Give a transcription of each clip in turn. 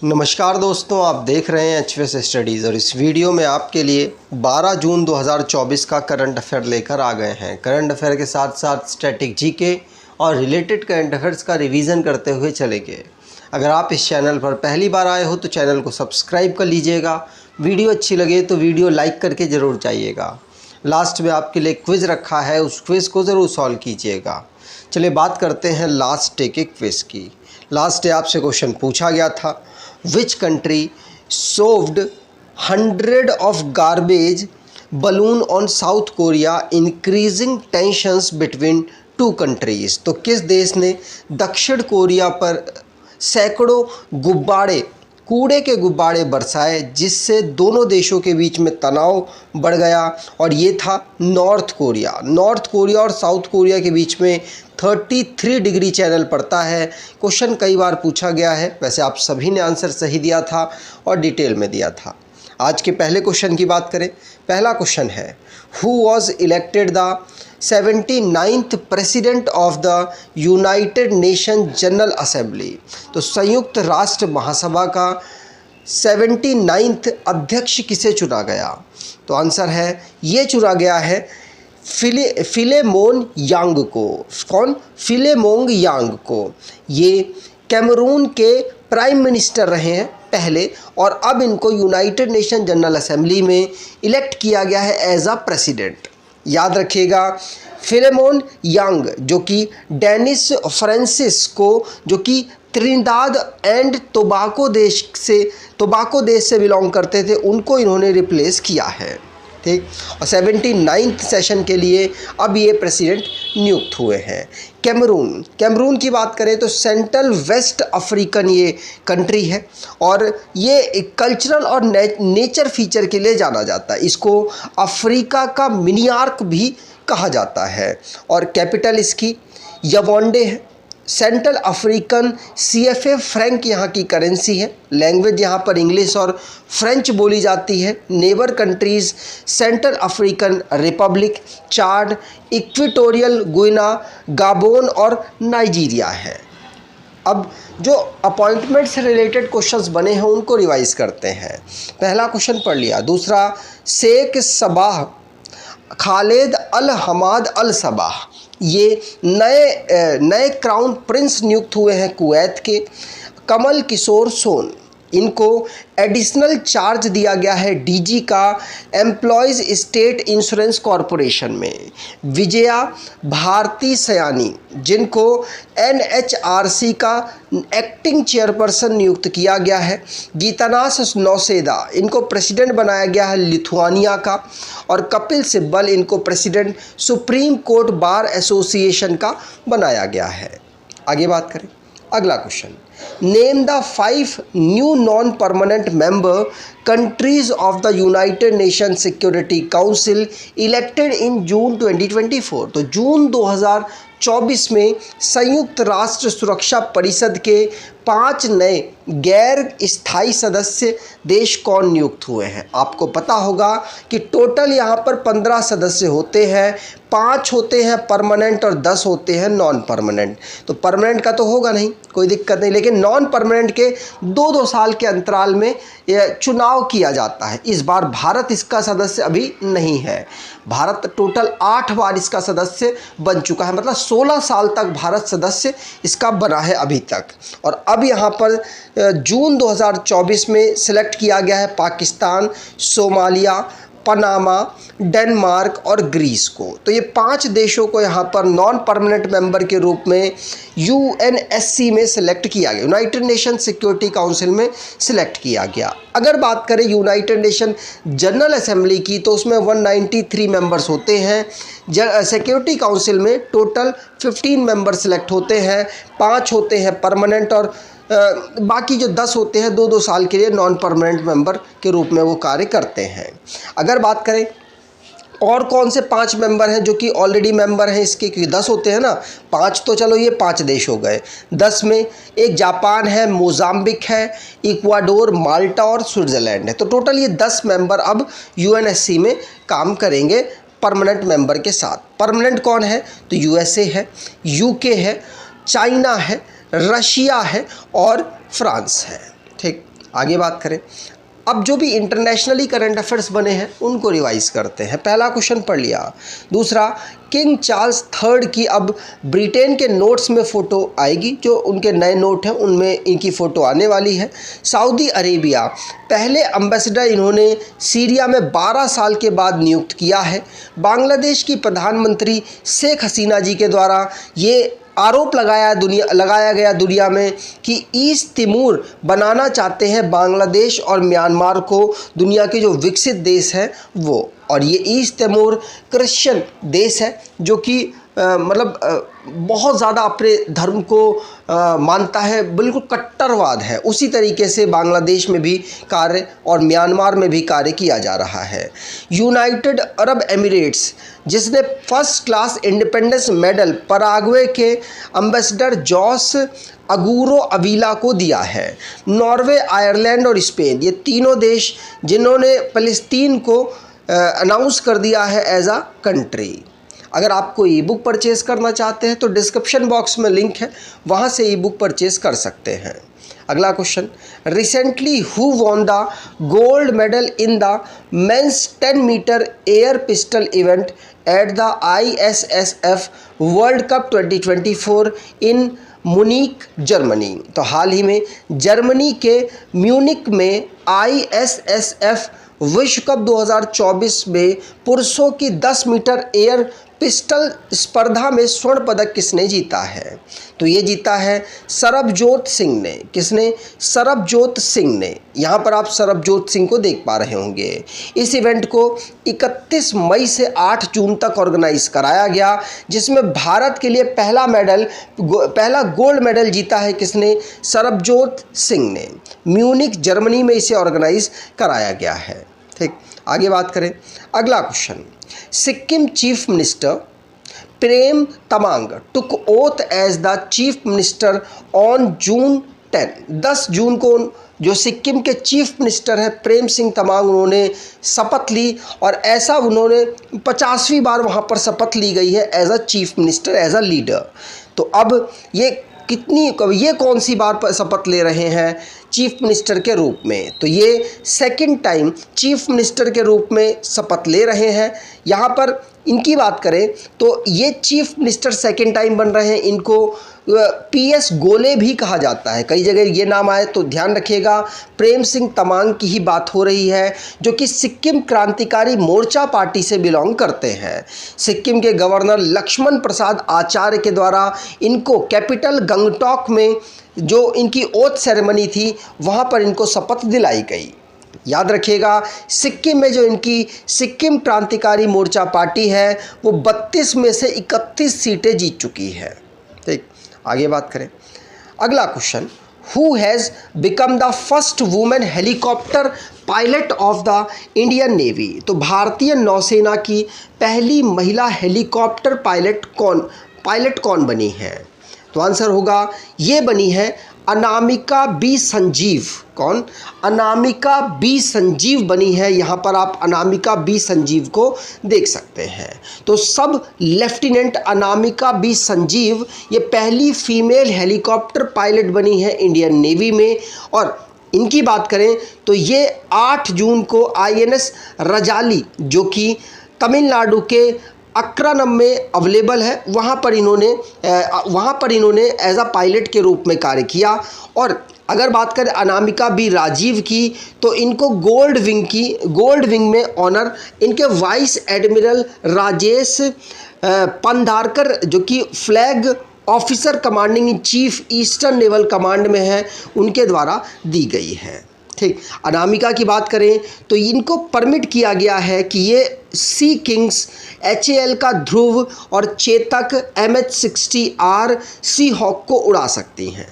नमस्कार दोस्तों, आप देख रहे हैं एचवीएस स्टडीज़ और इस वीडियो में आपके लिए 12 जून 2024 का करंट अफेयर लेकर आ गए हैं। करंट अफेयर के साथ साथ स्टैटिक जीके और रिलेटेड करंट अफेयर्स का रिवीजन करते हुए चलेंगे। अगर आप इस चैनल पर पहली बार आए हो तो चैनल को सब्सक्राइब कर लीजिएगा। वीडियो अच्छी लगे तो वीडियो लाइक करके ज़रूर जाइएगा। लास्ट में आपके लिए क्विज़ रखा है, उस क्विज़ को ज़रूर सॉल्व कीजिएगा। चलिए बात करते हैं लास्ट डे के क्विज़ की। लास्ट डे आपसे क्वेश्चन पूछा गया था, Which country shoved 100 of garbage balloon on South Korea, increasing tensions between two countries? तो किस देश ने दक्षिण कोरिया पर सैकड़ों गुब्बारे, कूड़े के गुब्बारे बरसाए, जिससे दोनों देशों के बीच में तनाव बढ़ गया? और ये था नॉर्थ कोरिया। नॉर्थ कोरिया और साउथ कोरिया के बीच में 33 डिग्री चैनल पड़ता है। क्वेश्चन कई बार पूछा गया है, वैसे आप सभी ने आंसर सही दिया था और डिटेल में दिया था। आज के पहले क्वेश्चन की बात करें। पहला क्वेश्चन है, who was elected the 79th president of the United nation general assembly? तो संयुक्त राष्ट्र महासभा का 79th अध्यक्ष किसे चुना गया? तो आंसर है, ये चुना गया है फिलेमोन यांग को। कौन? फिलेमोंग यांग को। ये कैमरून के प्राइम मिनिस्टर रहे हैं पहले, और अब इनको यूनाइटेड नेशन जनरल असेंबली में इलेक्ट किया गया है एज अ प्रेसिडेंट। याद रखिएगा, फिलेमोन यांग जो कि डेनिस फ्रांसिस को, जो कि त्रिनिदाद एंड टोबाको देश से बिलोंग करते थे, उनको इन्होंने रिप्लेस किया है। ठीक। और 79th सेशन के लिए अब ये प्रेसिडेंट नियुक्त हुए हैं। कैमरून की बात करें तो सेंट्रल वेस्ट अफ्रीकन ये कंट्री है, और ये कल्चरल और नेचर फीचर के लिए जाना जाता है। इसको अफ्रीका का मिनियार्क भी कहा जाता है, और कैपिटल इसकी यवोंडे है। सेंट्रल अफ्रीकन CFA फ्रैंक यहाँ की करेंसी है। लैंग्वेज यहाँ पर इंग्लिश और फ्रेंच बोली जाती है। Neighbour countries Central African Republic, Chad, Equatorial Guinea, Gabon और नाइजीरिया है। अब जो अपॉइंटमेंट से रिलेटेड क्वेश्चंस बने हैं उनको रिवाइज करते हैं। पहला क्वेश्चन पढ़ लिया। दूसरा, शेख सबाह खालिद अल हमाद अल सबाह, ये नए क्राउन प्रिंस नियुक्त हुए हैं कुवैत के। कमल किशोर सोन, इनको एडिशनल चार्ज दिया गया है DG का एम्प्लॉयज़ स्टेट इंश्योरेंस कॉरपोरेशन में। विजया भारती सयानी, जिनको NHRC का एक्टिंग चेयरपर्सन नियुक्त किया गया है। गीतानास नौसेदा, इनको प्रेसिडेंट बनाया गया है लिथुआनिया का। और कपिल सिब्बल, इनको president Supreme Court Bar Association का बनाया गया है। आगे बात करें। अगला question, name the 5 new non permanent member countries of the United Nation Security Council elected in June 2024। तो जून 2024 में संयुक्त राष्ट्र सुरक्षा परिषद के 5 नए गैर स्थायी सदस्य देश कौन नियुक्त हुए हैं? आपको पता होगा कि टोटल यहाँ पर 15 सदस्य होते हैं, 5 होते हैं परमानेंट और 10 होते हैं नॉन परमानेंट। तो परमानेंट का तो होगा नहीं, कोई दिक्कत नहीं, लेकिन नॉन परमानेंट के 2-2 साल के अंतराल में चुनाव किया जाता है। इस बार भारत इसका सदस्य अभी नहीं है। भारत टोटल 8 बार इसका सदस्य बन चुका है, मतलब 16 साल तक भारत सदस्य इसका बना है अभी तक। और अब यहाँ पर जून 2024 में सिलेक्ट किया गया है पाकिस्तान, सोमालिया, पनामा, डेनमार्क और ग्रीस को। तो ये 5 देशों को यहाँ पर नॉन परमानेंट मेंबर के रूप में UNSC में सिलेक्ट किया गया, यूनाइटेड नेशन सिक्योरिटी काउंसिल में सिलेक्ट किया गया। अगर बात करें यूनाइटेड नेशन जनरल असेंबली की, तो उसमें 193 मेंबर्स होते हैं। सिक्योरिटी काउंसिल में टोटल 15 मेंबर सिलेक्ट होते हैं, 5 होते हैं परमानेंट और बाकी जो 10 होते हैं 2-2 साल के लिए नॉन परमानेंट मेंबर के रूप में वो कार्य करते हैं। अगर बात करें और कौन से 5 मेंबर हैं जो कि ऑलरेडी मेंबर हैं इसके, क्योंकि 10 होते हैं ना, 5 तो चलो ये 5 देश हो गए। 10 में एक जापान है, मोजाम्बिक है, इक्वाडोर, माल्टा और स्विट्ज़रलैंड है। तो टोटल ये 10 मेंबर अब UNSC में काम करेंगे परमानेंट मेंबर के साथ। परमानेंट कौन है? तो USA है, UK है, चाइना है, रशिया है और फ्रांस है। ठीक, आगे बात करें। अब जो भी इंटरनेशनली करंट अफेयर्स बने हैं उनको रिवाइज करते हैं। पहला क्वेश्चन पढ़ लिया। दूसरा, किंग चार्ल्स थर्ड की अब ब्रिटेन के नोट्स में फ़ोटो आएगी, जो उनके नए नोट हैं उनमें इनकी फ़ोटो आने वाली है। सऊदी अरेबिया पहले एम्बेसडर इन्होंने सीरिया में 12 साल के बाद नियुक्त किया है। बांग्लादेश की प्रधानमंत्री शेख हसीना जी के द्वारा ये आरोप लगाया गया दुनिया में कि ईस्ट तिमोर बनाना चाहते हैं बांग्लादेश और म्यांमार को दुनिया के जो विकसित देश हैं वो। और ये ईस्ट तिमोर क्रिश्चियन देश है जो कि बहुत ज़्यादा अपने धर्म को मानता है, बिल्कुल कट्टरवाद है। उसी तरीके से बांग्लादेश में भी कार्य और म्यांमार में भी कार्य किया जा रहा है। यूनाइटेड अरब एमिरेट्स जिसने first class independence medal Paraguay के एम्बेसडर जॉस अगूरो अवीला को दिया है। नॉर्वे, आयरलैंड और स्पेन ये तीनों देश जिन्होंने फ़लस्तीन को अनाउंस कर दिया है एज अ कंट्री। अगर आपको ई बुक परचेज़ करना चाहते हैं तो डिस्क्रिप्शन बॉक्स में लिंक है, वहाँ से ई बुक परचेज़ कर सकते हैं। अगला question, recently who won the gold medal in the men's 10 metre air pistol event at the ISSF World Cup 2024 in Munich, Germany. तो हाल ही में जर्मनी के म्यूनिक में ISSF विश्व कप 2024 में पुरुषों की 10 मीटर एयर पिस्टल स्पर्धा में स्वर्ण पदक किसने जीता है? तो ये जीता है सरबजोत सिंह ने। किसने? सरबजोत सिंह ने। यहाँ पर आप सरबजोत सिंह को देख पा रहे होंगे। इस इवेंट को 31 मई से 8 जून तक ऑर्गेनाइज कराया गया, जिसमें भारत के लिए पहला गोल्ड मेडल जीता है किसने? सरबजोत सिंह ने। म्यूनिक, जर्मनी में इसे ऑर्गेनाइज कराया गया है। ठीक, आगे बात करें। अगला question, Sikkim chief minister Prem Tamang took oath as the chief minister on June 10 जून को जो सिक्किम के चीफ मिनिस्टर हैं प्रेम सिंह तमांग, उन्होंने शपथ ली और ऐसा उन्होंने 50वीं बार वहाँ पर शपथ ली गई है as a chief minister, as a leader. तो अब ये कौन सी बार शपथ ले रहे हैं चीफ मिनिस्टर के रूप में? तो ये सेकंड टाइम चीफ मिनिस्टर के रूप में शपथ ले रहे हैं। यहाँ पर इनकी बात करें तो ये चीफ मिनिस्टर सेकंड टाइम बन रहे हैं। इनको PS गोले भी कहा जाता है, कई जगह ये नाम आए तो ध्यान रखिएगा। प्रेम सिंह तमांग की ही बात हो रही है, जो कि सिक्किम क्रांतिकारी मोर्चा पार्टी से बिलोंग करते हैं। सिक्किम के गवर्नर लक्ष्मण प्रसाद आचार्य के द्वारा इनको कैपिटल गंगटोक में जो इनकी ओथ सेरेमनी थी वहाँ पर इनको शपथ दिलाई गई। याद रखिएगा, सिक्किम में जो इनकी सिक्किम क्रांतिकारी मोर्चा पार्टी है वो 32 में से 31 सीटें जीत चुकी है। ठीक, आगे बात करें। अगला question, who has become the first women helicopter pilot of the Indian navy? तो भारतीय नौसेना की पहली महिला हेलीकॉप्टर पायलट कौन बनी है? तो आंसर होगा, ये बनी है अनामिका बी संजीव। कौन? अनामिका बी संजीव बनी है। यहाँ पर आप अनामिका बी संजीव को देख सकते हैं। तो सब लेफ्टिनेंट अनामिका बी संजीव ये पहली फीमेल हेलीकॉप्टर पायलट बनी है इंडियन नेवी में। और इनकी बात करें तो ये 8 जून को INS रजाली, जो कि तमिलनाडु के अक्रानम में अवेलेबल है, वहाँ पर इन्होंने एज अ पायलट के रूप में कार्य किया। और अगर बात करें अनामिका बी राजीव की तो इनको गोल्ड विंग में ऑनर इनके वाइस एडमिरल राजेश पंधारकर, जो कि flag officer commanding in chief eastern naval command में है, उनके द्वारा दी गई है। ठीक, अनामिका की बात करें तो इनको परमिट किया गया है कि ये सी किंग्स HAL का ध्रुव और चेतक MH-60R सी हॉक को उड़ा सकती हैं।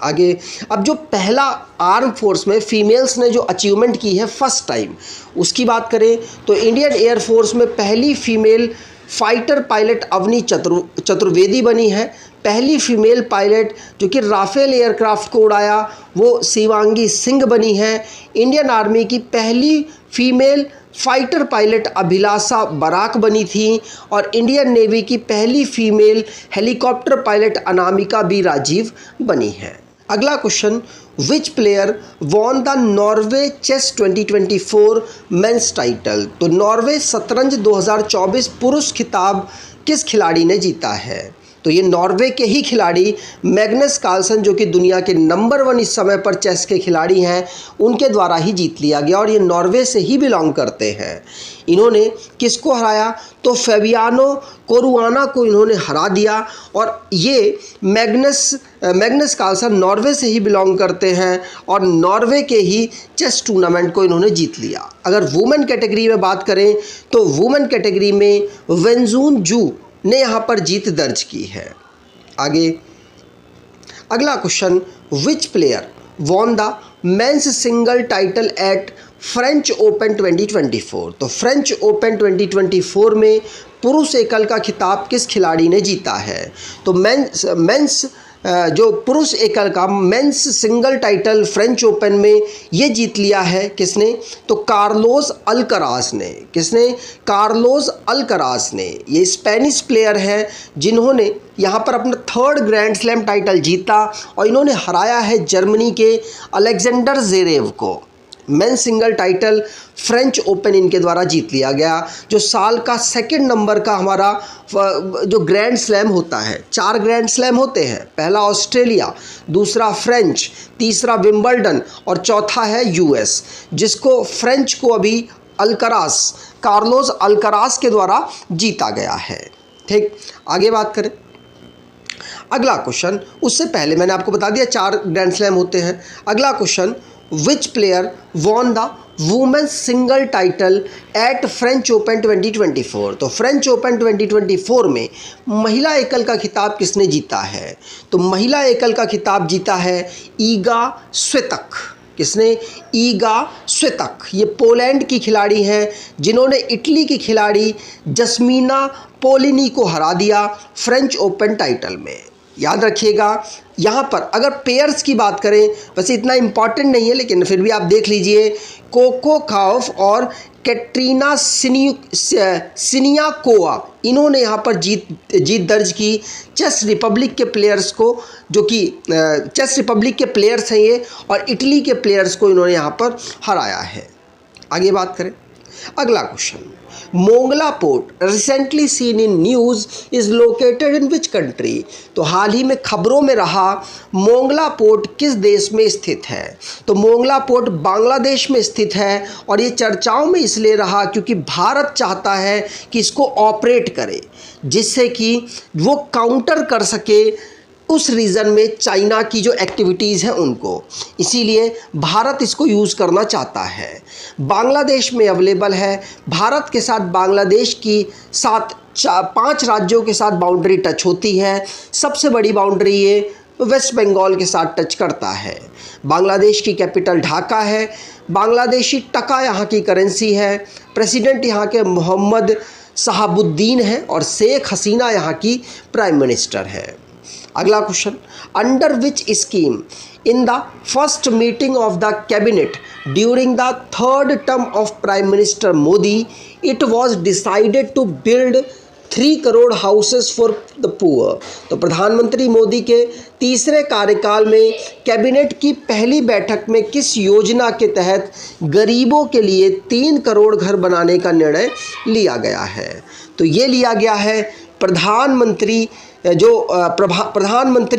आगे, अब जो पहला आर्म फोर्स में फीमेल्स ने जो अचीवमेंट की है फर्स्ट टाइम, उसकी बात करें तो इंडियन एयरफोर्स में पहली female fighter pilot Avani Chaturvedi बनी है। पहली फीमेल पायलट जो कि राफेल एयरक्राफ्ट को उड़ाया वो शिवांगी सिंह बनी है। इंडियन आर्मी की पहली female fighter pilot Abhilasha Barak बनी थी। और इंडियन नेवी की पहली female helicopter pilot Anamika B Rajeev बनी है। अगला question, which player won the Norway chess 2024 men's title. तो नॉर्वे शतरंज 2024 पुरुष खिताब किस खिलाड़ी ने जीता है? तो ये नॉर्वे के ही खिलाड़ी मैग्नस कार्लसन, जो कि दुनिया के नंबर 1 इस समय पर चेस के खिलाड़ी हैं, उनके द्वारा ही जीत लिया गया और ये नॉर्वे से ही बिलोंग करते हैं। इन्होंने किसको हराया? तो फेबियानो कोरुआना को इन्होंने हरा दिया और ये मैग्नस कार्लसन नॉर्वे से ही बिलोंग करते हैं और नॉर्वे के ही चेस टूर्नामेंट को इन्होंने जीत लिया। अगर वुमेन कैटेगरी में बात करें तो वुमेन कैटेगरी में वेंजून जू ने यहाँ पर जीत दर्ज की है। आगे अगला question, which player won the men's single title at French Open 2024। तो फ्रेंच ओपन 2024 में पुरुष एकल का खिताब किस खिलाड़ी ने जीता है? तो मेंस जो पुरुष एकल का men's single title French open में ये जीत लिया है किसने? तो कार्लोस अल्कराज ने। किसने? कार्लोस अल्कराज ने। ये स्पेनिश प्लेयर हैं जिन्होंने यहाँ पर अपना 3rd ग्रैंड स्लैम टाइटल जीता और इन्होंने हराया है जर्मनी के अलेक्जेंडर ज़वेरेव को। Men single title French open इनके द्वारा जीत लिया गया, जो साल का 2nd नंबर का हमारा जो ग्रैंड स्लैम होता है। 4 ग्रैंड स्लैम होते हैं, पहला ऑस्ट्रेलिया, दूसरा फ्रेंच, तीसरा विंबलडन और चौथा है यूएस, जिसको फ्रेंच को अभी कार्लोस अल्कराज के द्वारा जीता गया है। ठीक, आगे बात करें अगला क्वेश्चन। उससे पहले मैंने आपको बता दिया 4 ग्रैंड स्लैम होते हैं। अगला question, which player won the women's single title at French Open 2024। तो फ्रेंच ओपन 2024 में महिला एकल का खिताब किसने जीता है? तो महिला एकल का खिताब जीता है ईगा स्वितक। किसने? ईगा स्वितक। ये पोलैंड की खिलाड़ी हैं जिन्होंने इटली की खिलाड़ी जस्मीना पोलिनी को हरा दिया फ्रेंच ओपन टाइटल में। याद रखिएगा, यहाँ पर अगर पेयर्स की बात करें, वैसे इतना इम्पॉर्टेंट नहीं है लेकिन फिर भी आप देख लीजिए, कोको गाउफ और कैटरीना सिनियाकोवा, इन्होंने यहाँ पर जीत दर्ज की चेस रिपब्लिक के प्लेयर्स को, जो कि चेस रिपब्लिक के प्लेयर्स हैं ये, और इटली के प्लेयर्स को इन्होंने यहाँ पर हराया है। आगे बात करें अगला question, Mongla port recently seen in news is located in which country. तो हाल ही में खबरों में रहा मोंगला पोर्ट किस देश में स्थित है? तो मोंगला पोर्ट बांग्लादेश में स्थित है और ये चर्चाओं में इसलिए रहा क्योंकि भारत चाहता है कि इसको ऑपरेट करे, जिससे कि वो काउंटर कर सके उस रीजन में चाइना की जो एक्टिविटीज़ हैं उनको, इसीलिए भारत इसको यूज़ करना चाहता है। बांग्लादेश में अवेलेबल है। भारत के साथ बांग्लादेश की 5 राज्यों के साथ बाउंड्री टच होती है। सबसे बड़ी बाउंड्री ये वेस्ट बंगाल के साथ टच करता है। बांग्लादेश की कैपिटल ढाका है। बांग्लादेशी टका यहाँ की करेंसी है। प्रेसिडेंट यहाँ के मोहम्मद शहाबुद्दीन हैं और शेख हसीना यहाँ की प्राइम मिनिस्टर है। अगला question, under which scheme in the first meeting of the cabinet during the 3rd term of prime minister Modi it was decided to build 3 crore houses for the poor. तो प्रधानमंत्री मोदी के तीसरे कार्यकाल में कैबिनेट की पहली बैठक में किस योजना के तहत गरीबों के लिए 3 करोड़ घर बनाने का निर्णय लिया गया है? तो ये लिया गया है प्रधानमंत्री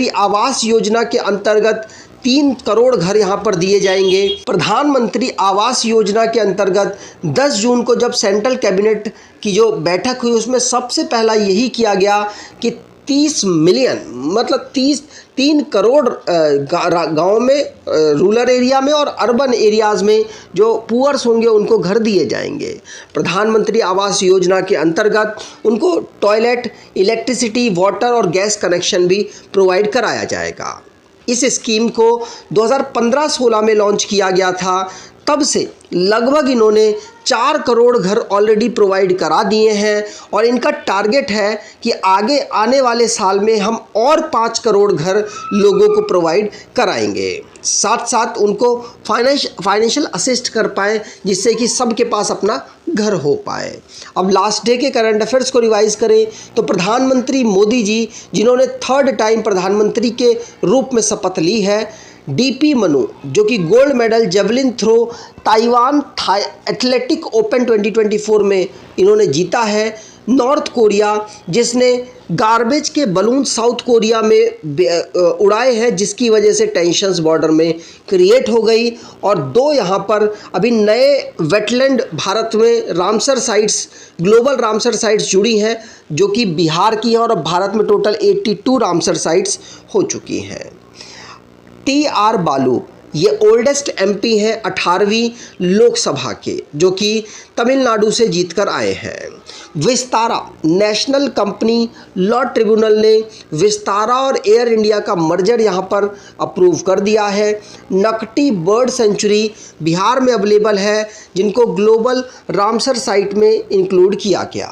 आवास योजना के अंतर्गत 3 करोड़ घर यहाँ पर दिए जाएंगे। प्रधानमंत्री आवास योजना के अंतर्गत 10 जून को जब सेंट्रल कैबिनेट की जो बैठक हुई उसमें सबसे पहला यही किया गया कि 30 मिलियन मतलब 3 करोड़ गाँव में, रूरल एरिया में और अर्बन एरियाज़ में जो पुअर्स होंगे उनको घर दिए जाएंगे। प्रधानमंत्री आवास योजना के अंतर्गत उनको टॉयलेट, इलेक्ट्रिसिटी, वाटर और गैस कनेक्शन भी प्रोवाइड कराया जाएगा। इस स्कीम को 2015-16 में लॉन्च किया गया था। तब से लगभग इन्होंने 4 करोड़ घर ऑलरेडी प्रोवाइड करा दिए हैं और इनका टारगेट है कि आगे आने वाले साल में हम और 5 करोड़ घर लोगों को प्रोवाइड कराएंगे, साथ साथ उनको फाइनेंशियल असिस्ट कर पाएँ जिससे कि सबके पास अपना घर हो पाए। अब लास्ट डे के करंट अफेयर्स को रिवाइज करें तो प्रधानमंत्री मोदी जी, जिन्होंने 3rd टाइम प्रधानमंत्री के रूप में शपथ ली है, डीपी मनु जो कि gold medal javelin throw Taiwan athletic open 2024 में इन्होंने जीता है। नॉर्थ कोरिया जिसने गार्बेज के बलून साउथ कोरिया में उड़ाए हैं, जिसकी वजह से टेंशन्स बॉर्डर में क्रिएट हो गई। और 2 यहाँ पर अभी नए वेटलैंड भारत में Ramsar sites, global Ramsar sites जुड़ी हैं, जो कि बिहार की हैं और अब भारत में टोटल 82 रामसर साइट्स हो चुकी हैं। TR बालू ये ओल्डेस्ट MP हैं 18वीं लोकसभा के, जो कि तमिलनाडु से जीतकर आए हैं। Vistara national company law tribunal ने विस्तारा और एयर इंडिया का मर्जर यहाँ पर अप्रूव कर दिया है। नकटी बर्ड सेंचुरी बिहार में अवेलेबल है, जिनको ग्लोबल रामसर साइट में इंक्लूड किया गया।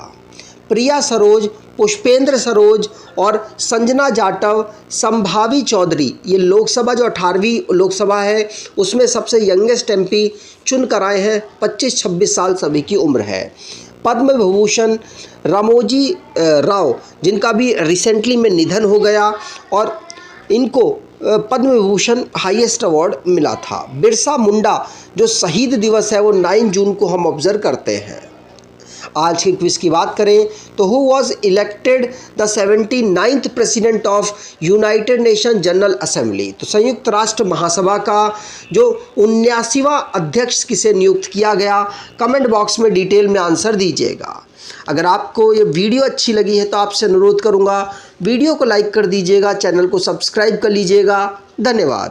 प्रिया सरोज, पुष्पेंद्र सरोज और संजना जाटव, संभावी चौधरी, ये लोकसभा जो 18वीं लोकसभा है उसमें सबसे यंगेस्ट MP चुन कर आए हैं। 25-26 साल सभी की उम्र है। पद्म विभूषण रामोजी राव, जिनका भी रिसेंटली में निधन हो गया और इनको पद्म विभूषण हाईएस्ट अवार्ड मिला था। बिरसा मुंडा जो शहीद दिवस है वो 9 जून को हम ऑब्जर्व करते हैं। आज के क्विज की बात करें तो who was elected the 79th president of United nation general assembly, तो संयुक्त राष्ट्र महासभा का जो 79वां अध्यक्ष किसे नियुक्त किया गया, कमेंट बॉक्स में डिटेल में आंसर दीजिएगा। अगर आपको ये वीडियो अच्छी लगी है तो आपसे अनुरोध करूंगा वीडियो को लाइक कर दीजिएगा, चैनल को सब्सक्राइब कर लीजिएगा। धन्यवाद।